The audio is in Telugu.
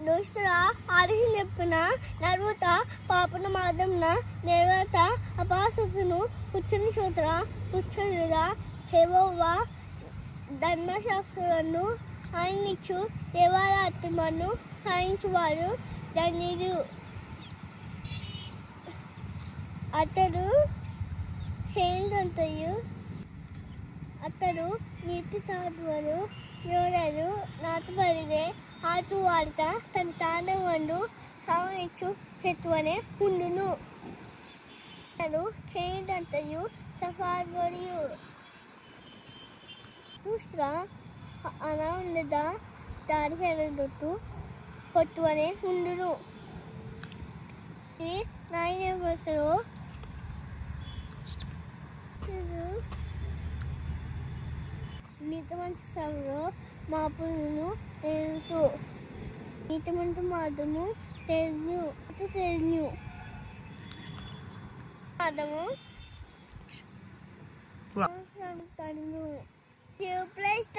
దుష్టుల ఆదిశం చెప్పిన నర్వత పాపన మాదమున నిర్వత అపాసకును పుచ్చని శోత్ర పుచ్చలుగా హెవోవా ధర్మశాస్త్రులను ఆయనిచ్చు దేవాలయమును హాయించువారు ధన్యుడు. అతడు చేయంతంతయు అతడు నీతి సాధువులు ఎవరు నాటుబడిదే ఆటువాడిత తన తాండవండు సావనిచ్చు చెట్టువనే ఉండును. అతడు చేయంతంతయు సఫార్వరియు దుష్ట అనానంద దారి సెలదొట్టు కొట్టువనే ఉండును. నాయనవసరు నీతిమంత సభలో మాపులను ఎదుగుతూ నీతిమంత మార్గము తెలియను మార్గము ప్లేస్